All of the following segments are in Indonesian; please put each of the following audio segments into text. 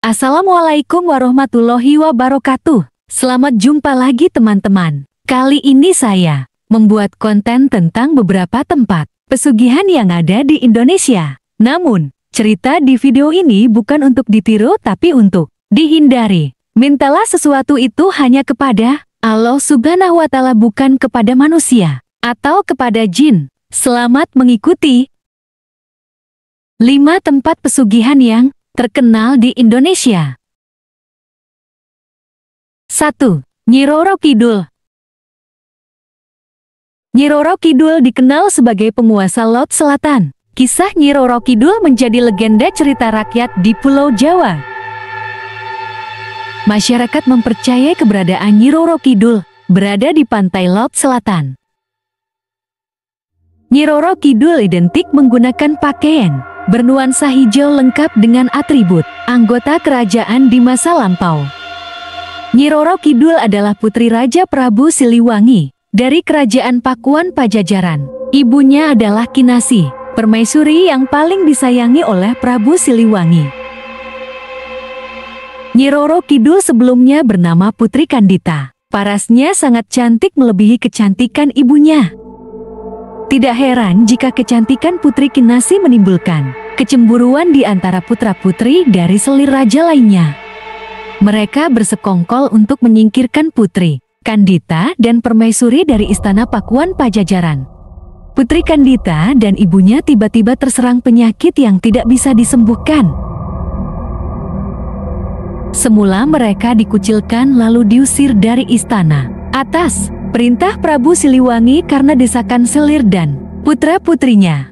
Assalamualaikum warahmatullahi wabarakatuh. Selamat jumpa lagi teman-teman. Kali ini saya membuat konten tentang beberapa tempat pesugihan yang ada di Indonesia. Namun, cerita di video ini bukan untuk ditiru tapi untuk dihindari. Mintalah sesuatu itu hanya kepada Allah Subhanahu wa Ta'ala, bukan kepada manusia atau kepada jin. Selamat mengikuti 5 tempat pesugihan yang terkenal di Indonesia. 1. Nyi Roro Kidul. Nyi Roro Kidul dikenal sebagai penguasa Laut Selatan. Kisah Nyi Roro Kidul menjadi legenda cerita rakyat di Pulau Jawa. Masyarakat mempercayai keberadaan Nyi Roro Kidul berada di pantai Laut Selatan. Nyi Roro Kidul identik menggunakan pakaian bernuansa hijau lengkap dengan atribut anggota kerajaan di masa lampau. Nyi Roro Kidul adalah putri Raja Prabu Siliwangi dari Kerajaan Pakuan Pajajaran. Ibunya adalah Kinasih, permaisuri yang paling disayangi oleh Prabu Siliwangi. Nyi Roro Kidul sebelumnya bernama Putri Kandita. Parasnya sangat cantik melebihi kecantikan ibunya. Tidak heran jika kecantikan Putri Kinasih menimbulkan kecemburuan di antara putra-putri dari selir raja lainnya. Mereka bersekongkol untuk menyingkirkan Putri Kandita dan permaisuri dari istana Pakuan Pajajaran. Putri Kandita dan ibunya tiba-tiba terserang penyakit yang tidak bisa disembuhkan. Semula mereka dikucilkan lalu diusir dari istana atas perintah Prabu Siliwangi karena desakan selir dan putra-putrinya.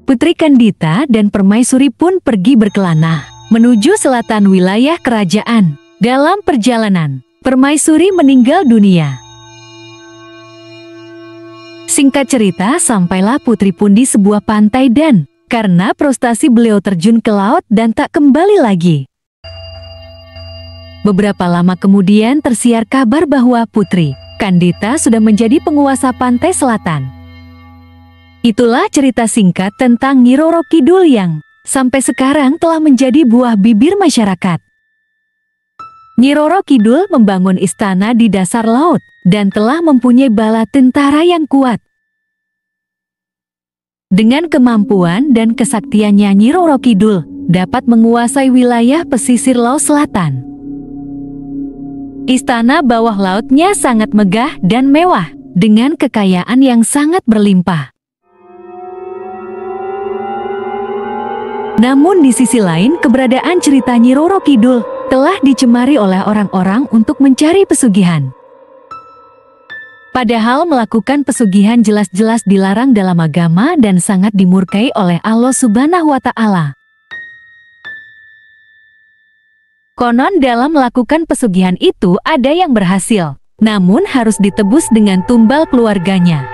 Putri Kandita dan permaisuri pun pergi berkelana menuju selatan wilayah kerajaan. Dalam perjalanan, permaisuri meninggal dunia. Singkat cerita, sampailah putri pun di sebuah pantai dan karena frustasi beliau terjun ke laut dan tak kembali lagi. Beberapa lama kemudian tersiar kabar bahwa Putri Kandita sudah menjadi penguasa pantai selatan. Itulah cerita singkat tentang Nyi Roro Kidul yang sampai sekarang telah menjadi buah bibir masyarakat. Nyi Roro Kidul membangun istana di dasar laut dan telah mempunyai bala tentara yang kuat. Dengan kemampuan dan kesaktiannya, Nyi Roro Kidul dapat menguasai wilayah pesisir laut selatan. Istana bawah lautnya sangat megah dan mewah, dengan kekayaan yang sangat berlimpah. Namun di sisi lain, keberadaan cerita Nyi Roro Kidul telah dicemari oleh orang-orang untuk mencari pesugihan. Padahal melakukan pesugihan jelas-jelas dilarang dalam agama dan sangat dimurkai oleh Allah Subhanahu wa Ta'ala. Konon dalam melakukan pesugihan itu ada yang berhasil, namun harus ditebus dengan tumbal keluarganya.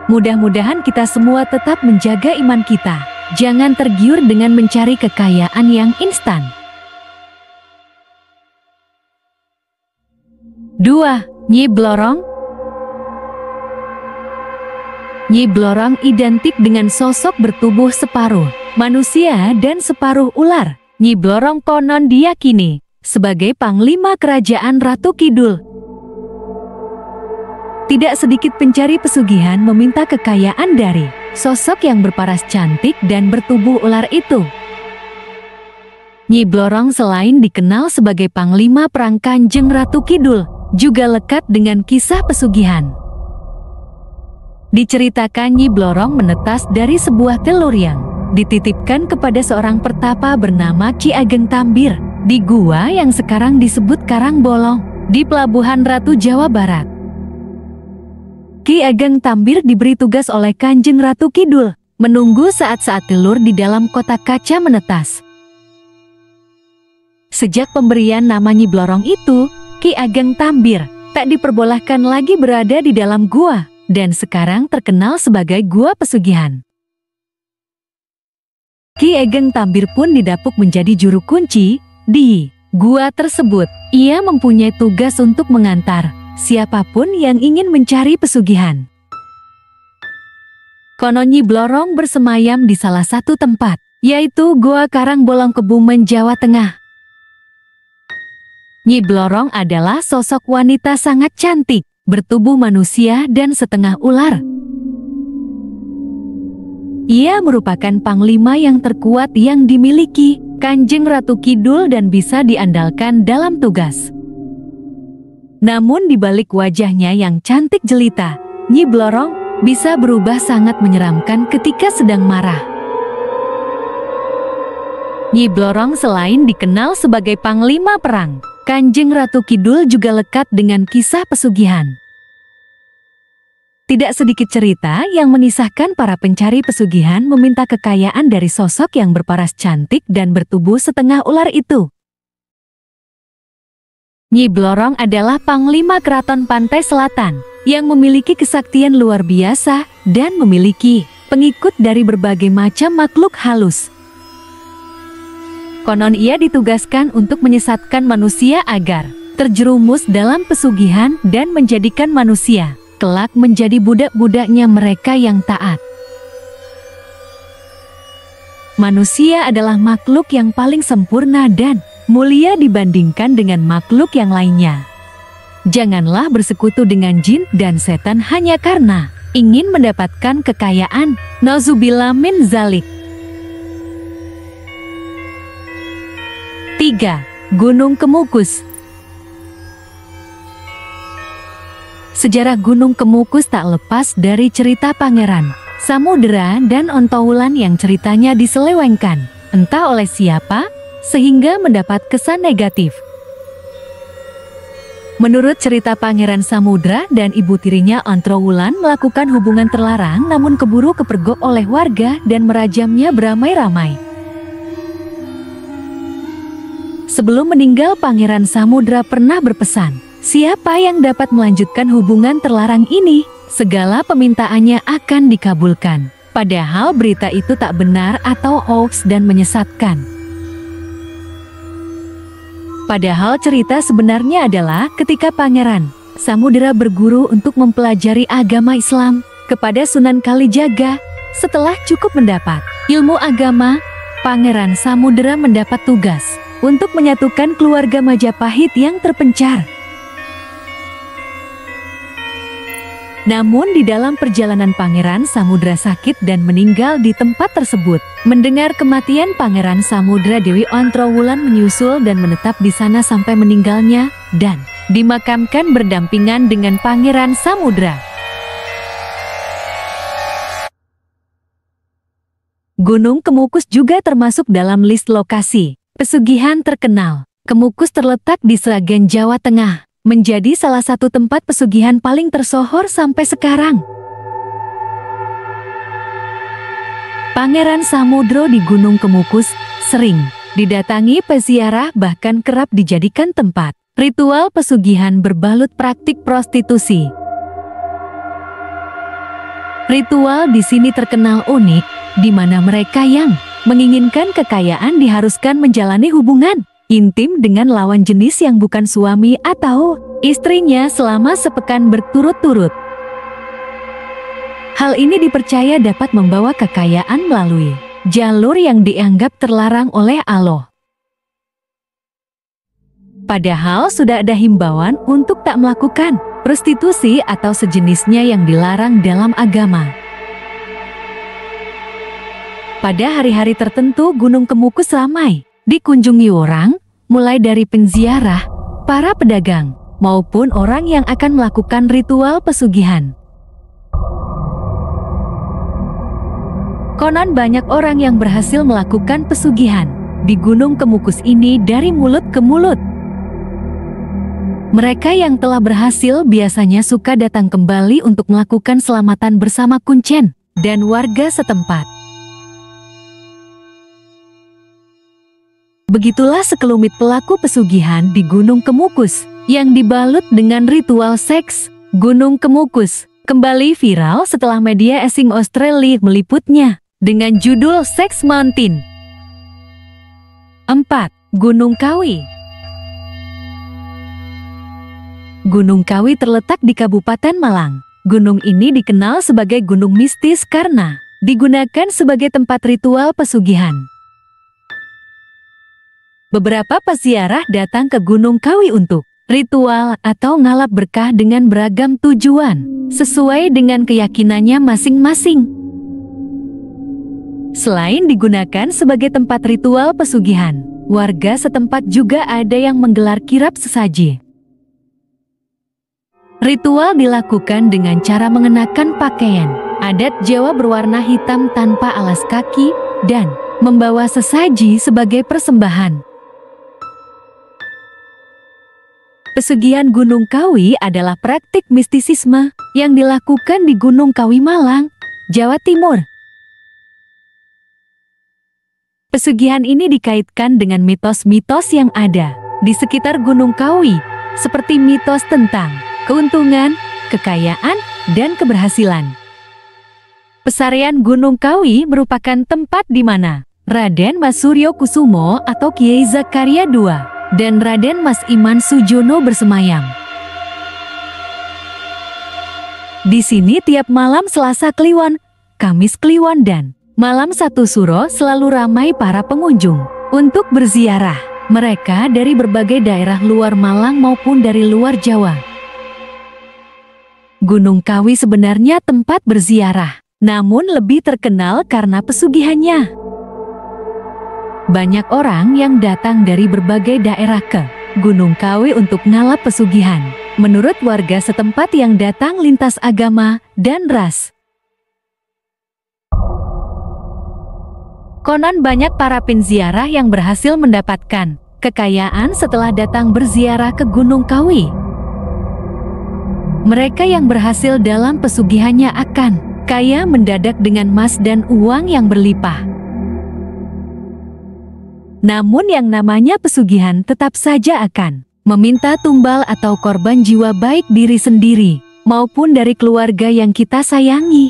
Mudah-mudahan kita semua tetap menjaga iman kita. Jangan tergiur dengan mencari kekayaan yang instan. 2. Nyi Blorong. Nyi Blorong identik dengan sosok bertubuh separuh manusia dan separuh ular. Nyi Blorong konon diyakini sebagai panglima kerajaan Ratu Kidul. Tidak sedikit pencari pesugihan meminta kekayaan dari sosok yang berparas cantik dan bertubuh ular itu. Nyi Blorong selain dikenal sebagai panglima perang Kanjeng Ratu Kidul, juga lekat dengan kisah pesugihan. Diceritakan Nyi Blorong menetas dari sebuah telur yang dititipkan kepada seorang pertapa bernama Ki Ageng Tambir di gua yang sekarang disebut Karangbolong di Pelabuhan Ratu, Jawa Barat. Ki Ageng Tambir diberi tugas oleh Kanjeng Ratu Kidul menunggu saat-saat telur di dalam kotak kaca menetas. Sejak pemberian nama Nyi Blorong itu, Ki Ageng Tambir tak diperbolehkan lagi berada di dalam gua dan sekarang terkenal sebagai gua pesugihan. Ki Ageng Tambir pun didapuk menjadi juru kunci di gua tersebut. Ia mempunyai tugas untuk mengantar siapapun yang ingin mencari pesugihan. Konon Nyi Blorong bersemayam di salah satu tempat, yaitu Goa Karangbolong Kebumen, Jawa Tengah. Nyi Blorong adalah sosok wanita sangat cantik, bertubuh manusia dan setengah ular. Ia merupakan panglima yang terkuat yang dimiliki Kanjeng Ratu Kidul dan bisa diandalkan dalam tugas. Namun di balik wajahnya yang cantik jelita, Nyi Blorong bisa berubah sangat menyeramkan ketika sedang marah. Nyi Blorong selain dikenal sebagai panglima perang, Kanjeng Ratu Kidul juga lekat dengan kisah pesugihan. Tidak sedikit cerita yang mengisahkan para pencari pesugihan meminta kekayaan dari sosok yang berparas cantik dan bertubuh setengah ular itu. Nyi Blorong adalah panglima keraton Pantai Selatan yang memiliki kesaktian luar biasa dan memiliki pengikut dari berbagai macam makhluk halus. Konon ia ditugaskan untuk menyesatkan manusia agar terjerumus dalam pesugihan dan menjadikan manusia kelak menjadi budak-budaknya mereka yang taat. Manusia adalah makhluk yang paling sempurna dan mulia dibandingkan dengan makhluk yang lainnya. Janganlah bersekutu dengan jin dan setan hanya karena ingin mendapatkan kekayaan. Nauzubillah min zalik. 3. Gunung Kemukus. Sejarah Gunung Kemukus tak lepas dari cerita Pangeran Samudera dan Ontowulan yang ceritanya diselewengkan, entah oleh siapa, sehingga mendapat kesan negatif. Menurut cerita Pangeran Samudra dan ibu tirinya Ontowulan melakukan hubungan terlarang namun keburu kepergok oleh warga dan merajamnya beramai-ramai. Sebelum meninggal, Pangeran Samudra pernah berpesan, siapa yang dapat melanjutkan hubungan terlarang ini, segala permintaannya akan dikabulkan. Padahal berita itu tak benar atau hoax dan menyesatkan. Padahal cerita sebenarnya adalah ketika Pangeran Samudra berguru untuk mempelajari agama Islam kepada Sunan Kalijaga. Setelah cukup mendapat ilmu agama, Pangeran Samudra mendapat tugas untuk menyatukan keluarga Majapahit yang terpencar. Namun di dalam perjalanan Pangeran Samudra sakit dan meninggal di tempat tersebut. Mendengar kematian Pangeran Samudra, Dewi Ontowulan menyusul dan menetap di sana sampai meninggalnya dan dimakamkan berdampingan dengan Pangeran Samudra. Gunung Kemukus juga termasuk dalam list lokasi pesugihan terkenal. Kemukus terletak di Sragen, Jawa Tengah, menjadi salah satu tempat pesugihan paling tersohor sampai sekarang. Pangeran Samudro di Gunung Kemukus sering didatangi peziarah, bahkan kerap dijadikan tempat ritual pesugihan berbalut praktik prostitusi. Ritual di sini terkenal unik, di mana mereka yang menginginkan kekayaan diharuskan menjalani hubungan intim dengan lawan jenis yang bukan suami atau istrinya selama sepekan berturut-turut. Hal ini dipercaya dapat membawa kekayaan melalui jalur yang dianggap terlarang oleh Allah. Padahal sudah ada himbauan untuk tak melakukan prostitusi atau sejenisnya yang dilarang dalam agama. Pada hari-hari tertentu Gunung Kemukus ramai dikunjungi orang, mulai dari penziarah, para pedagang, maupun orang yang akan melakukan ritual pesugihan. Konon banyak orang yang berhasil melakukan pesugihan di Gunung Kemukus ini dari mulut ke mulut. Mereka yang telah berhasil biasanya suka datang kembali untuk melakukan selamatan bersama kuncen dan warga setempat. Begitulah sekelumit pelaku pesugihan di Gunung Kemukus yang dibalut dengan ritual seks. Gunung Kemukus kembali viral setelah media asing Australia meliputnya dengan judul Sex Mountain. 4. Gunung Kawi. Gunung Kawi terletak di Kabupaten Malang. Gunung ini dikenal sebagai gunung mistis karena digunakan sebagai tempat ritual pesugihan. Beberapa peziarah datang ke Gunung Kawi untuk ritual atau ngalap berkah dengan beragam tujuan, sesuai dengan keyakinannya masing-masing. Selain digunakan sebagai tempat ritual pesugihan, warga setempat juga ada yang menggelar kirap sesaji. Ritual dilakukan dengan cara mengenakan pakaian adat Jawa berwarna hitam tanpa alas kaki dan membawa sesaji sebagai persembahan. Pesugihan Gunung Kawi adalah praktik mistisisme yang dilakukan di Gunung Kawi Malang, Jawa Timur. Pesugihan ini dikaitkan dengan mitos-mitos yang ada di sekitar Gunung Kawi, seperti mitos tentang keuntungan, kekayaan, dan keberhasilan. Pesarian Gunung Kawi merupakan tempat di mana Raden Mas Suryo Kusumo atau Kiai Zakaria II dan Raden Mas Iman Sujono bersemayam. Di sini tiap malam Selasa Kliwon, Kamis Kliwon, dan malam 1 Suro selalu ramai para pengunjung untuk berziarah. Mereka dari berbagai daerah luar Malang maupun dari luar Jawa. Gunung Kawi sebenarnya tempat berziarah, namun lebih terkenal karena pesugihannya. Banyak orang yang datang dari berbagai daerah ke Gunung Kawi untuk ngalap pesugihan, menurut warga setempat yang datang lintas agama dan ras. Konon banyak para penziarah yang berhasil mendapatkan kekayaan setelah datang berziarah ke Gunung Kawi. Mereka yang berhasil dalam pesugihannya akan kaya mendadak dengan emas dan uang yang berlimpah. Namun yang namanya pesugihan tetap saja akan meminta tumbal atau korban jiwa baik diri sendiri maupun dari keluarga yang kita sayangi.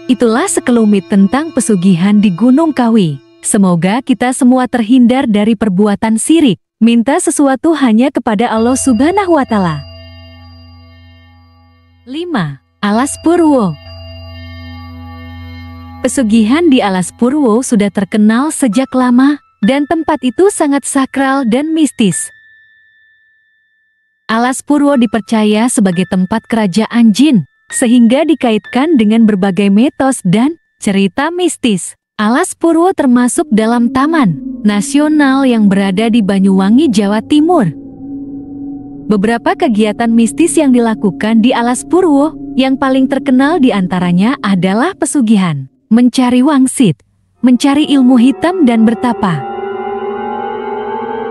Itulah sekelumit tentang pesugihan di Gunung Kawi. Semoga kita semua terhindar dari perbuatan syirik. Minta sesuatu hanya kepada Allah Subhanahu wa Ta'ala. 5. Alas Purwo. Pesugihan di Alas Purwo sudah terkenal sejak lama, dan tempat itu sangat sakral dan mistis. Alas Purwo dipercaya sebagai tempat kerajaan jin, sehingga dikaitkan dengan berbagai mitos dan cerita mistis. Alas Purwo termasuk dalam Taman Nasional yang berada di Banyuwangi, Jawa Timur. Beberapa kegiatan mistis yang dilakukan di Alas Purwo, yang paling terkenal diantaranya adalah pesugihan, mencari wangsit, mencari ilmu hitam, dan bertapa.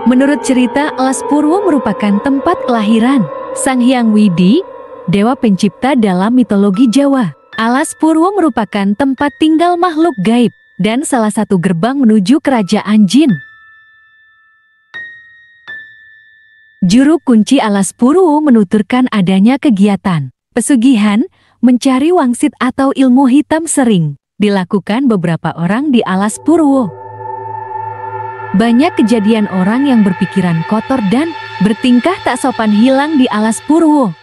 Menurut cerita, Alas Purwo merupakan tempat kelahiran Sang Hyang Widi, dewa pencipta dalam mitologi Jawa. Alas Purwo merupakan tempat tinggal makhluk gaib dan salah satu gerbang menuju kerajaan jin. Juru kunci Alas Purwo menuturkan adanya kegiatan pesugihan, mencari wangsit atau ilmu hitam sering dilakukan beberapa orang di Alas Purwo. Banyak kejadian orang yang berpikiran kotor dan bertingkah tak sopan hilang di Alas Purwo.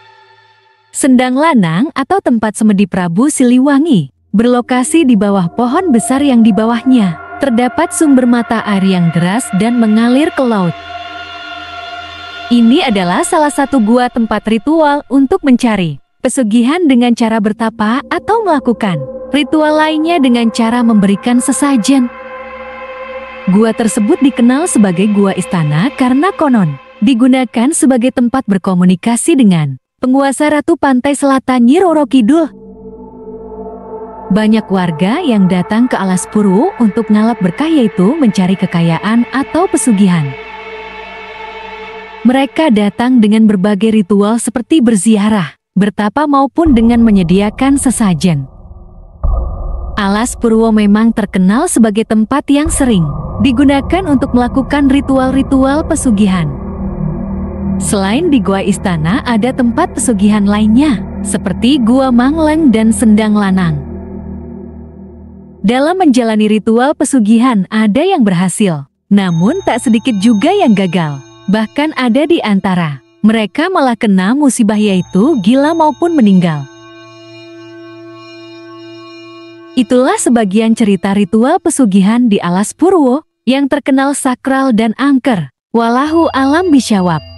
Sendang Lanang atau tempat semedi Prabu Siliwangi berlokasi di bawah pohon besar yang di bawahnya terdapat sumber mata air yang deras dan mengalir ke laut. Ini adalah salah satu gua tempat ritual untuk mencari pesugihan dengan cara bertapa atau melakukan ritual lainnya dengan cara memberikan sesajen. Gua tersebut dikenal sebagai Gua Istana karena konon digunakan sebagai tempat berkomunikasi dengan penguasa Ratu Pantai Selatan Nyi Roro Kidul. Banyak warga yang datang ke Alas Purwo untuk ngalap berkah, yaitu mencari kekayaan atau pesugihan. Mereka datang dengan berbagai ritual seperti berziarah, bertapa maupun dengan menyediakan sesajen. Alas Purwo memang terkenal sebagai tempat yang sering digunakan untuk melakukan ritual-ritual pesugihan. Selain di Gua Istana, ada tempat pesugihan lainnya, seperti Gua Mangleng dan Sendang Lanang. Dalam menjalani ritual pesugihan, ada yang berhasil, namun tak sedikit juga yang gagal. Bahkan ada di antara mereka malah kena musibah yaitu gila maupun meninggal. Itulah sebagian cerita ritual pesugihan di Alas Purwo yang terkenal sakral dan angker. Wallahu alam bisyawab.